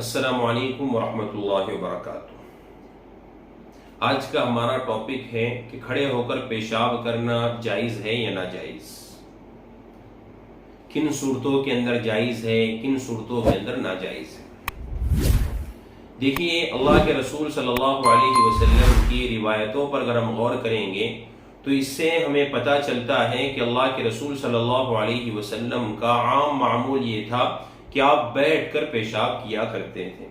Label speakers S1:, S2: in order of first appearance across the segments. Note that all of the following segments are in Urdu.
S1: السلام علیکم ورحمۃ اللہ وبرکاتہ۔ آج کا ہمارا ٹاپک ہے کہ کھڑے ہو کر پیشاب کرنا جائز ہے یا ناجائز، کن صورتوں کے اندر جائز ہے، کن صورتوں کے اندر ناجائز ہے۔ دیکھیے، اللہ کے رسول صلی اللہ علیہ وسلم کی روایتوں پر اگر ہم غور کریں گے تو اس سے ہمیں پتہ چلتا ہے کہ اللہ کے رسول صلی اللہ علیہ وسلم کا عام معمول یہ تھا کہ آپ بیٹھ کر پیشاب کیا کرتے تھے۔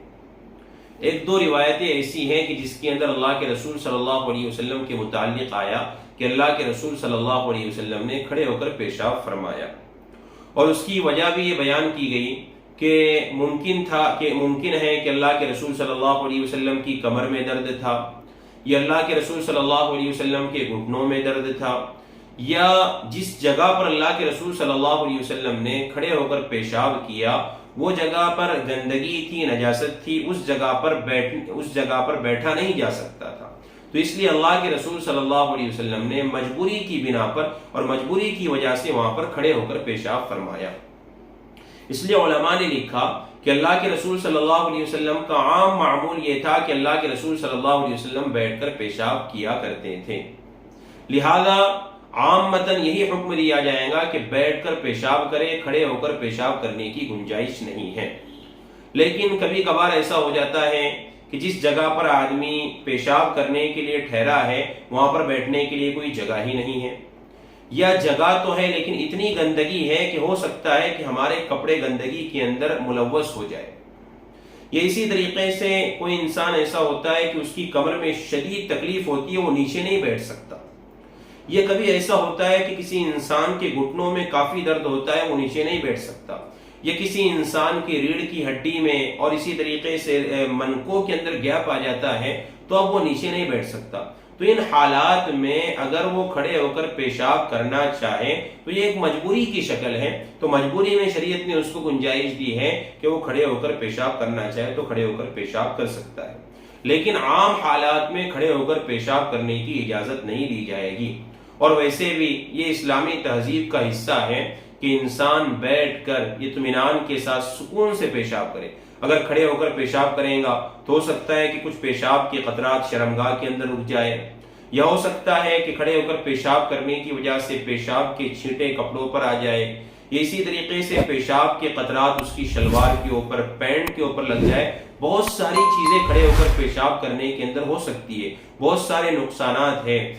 S1: ایک دو روایتیں ایسی ہیں کہ جس کے اندر اللہ کے رسول صلی اللہ علیہ وسلم کے متعلق آیا کہ اللہ کے رسول صلی اللہ علیہ وسلم نے کھڑے ہو کر پیشاب فرمایا، اور اس کی وجہ بھی یہ بیان کی گئی کہ ممکن ہے کہ اللہ کے رسول صلی اللہ علیہ وسلم کی کمر میں درد تھا، یا اللہ کے رسول صلی اللہ علیہ وسلم کے گھٹنوں میں درد تھا، یا جس جگہ پر اللہ کے رسول صلی اللہ علیہ وسلم نے کھڑے ہو کر پیشاب کیا وہ جگہ پر گندگی تھی، نجاست تھی، اس جگہ پر بیٹھا نہیں جا سکتا تھا۔ تو اس لیے اللہ کے رسول صلی اللہ علیہ وسلم نے مجبوری کی بنا پر اور مجبوری کی وجہ سے وہاں پر کھڑے ہو کر پیشاب فرمایا۔ اس لیے علماء نے لکھا کہ اللہ کے رسول صلی اللہ علیہ وسلم کا عام معمول یہ تھا کہ اللہ کے رسول صلی اللہ علیہ وسلم بیٹھ کر پیشاب کیا کرتے تھے، لہذا عامتاً یہی حکم دیا جائے گا کہ بیٹھ کر پیشاب کرے، کھڑے ہو کر پیشاب کرنے کی گنجائش نہیں ہے۔ لیکن کبھی کبھار ایسا ہو جاتا ہے کہ جس جگہ پر آدمی پیشاب کرنے کے لیے ٹھہرا ہے وہاں پر بیٹھنے کے لیے کوئی جگہ ہی نہیں ہے، یا جگہ تو ہے لیکن اتنی گندگی ہے کہ ہو سکتا ہے کہ ہمارے کپڑے گندگی کے اندر ملوث ہو جائے، یا اسی طریقے سے کوئی انسان ایسا ہوتا ہے کہ اس کی کمر میں شدید تکلیف ہوتی ہے، وہ نیچے نہیں بیٹھ سکتا، یہ کبھی ایسا ہوتا ہے کہ کسی انسان کے گھٹنوں میں کافی درد ہوتا ہے، وہ نیچے نہیں بیٹھ سکتا، یا کسی انسان کی ریڑھ کی ہڈی میں اور اسی طریقے سے منکوں کے اندر گیپ آ جاتا ہے تو اب وہ نیچے نہیں بیٹھ سکتا۔ تو ان حالات میں اگر وہ کھڑے ہو کر پیشاب کرنا چاہے تو یہ ایک مجبوری کی شکل ہے، تو مجبوری میں شریعت نے اس کو گنجائش دی ہے کہ وہ کھڑے ہو کر پیشاب کرنا چاہے تو کھڑے ہو کر پیشاب کر سکتا ہے، لیکن عام حالات میں کھڑے ہو کر پیشاب کرنے کی اجازت نہیں دی جائے گی۔ اور ویسے بھی یہ اسلامی تہذیب کا حصہ ہے کہ انسان بیٹھ کر اطمینان کے ساتھ سکون سے پیشاب کرے۔ اگر کھڑے ہو کر پیشاب کرے گا تو ہو سکتا ہے کہ کچھ پیشاب کے قطرات شرمگاہ کے اندر رک جائے، یا ہو سکتا ہے کہ کھڑے ہو کر پیشاب کرنے کی وجہ سے پیشاب کے چھینٹے کپڑوں پر آ جائے، یا اسی طریقے سے پیشاب کے قطرات اس کی شلوار کے اوپر، پینٹ کے اوپر لگ جائے۔ بہت ساری چیزیں کھڑے ہو کر پیشاب کرنے کے اندر ہو سکتی ہے، بہت سارے نقصانات ہیں،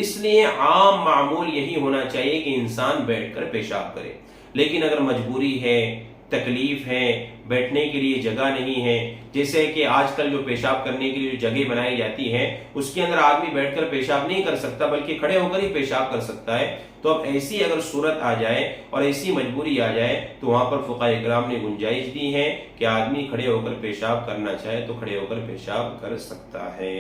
S1: اس لیے عام معمول یہی ہونا چاہیے کہ انسان بیٹھ کر پیشاب کرے۔ لیکن اگر مجبوری ہے، تکلیف ہے، بیٹھنے کے لیے جگہ نہیں ہے، جیسے کہ آج کل جو پیشاب کرنے کے لیے جگہ بنائی جاتی ہے اس کے اندر آدمی بیٹھ کر پیشاب نہیں کر سکتا بلکہ کھڑے ہو کر ہی پیشاب کر سکتا ہے، تو اب ایسی اگر صورت آ جائے اور ایسی مجبوری آ جائے تو وہاں پر فقہاء کرام نے گنجائش دی ہے کہ آدمی کھڑے ہو کر پیشاب کرنا چاہے تو کھڑے ہو کر پیشاب کر سکتا ہے۔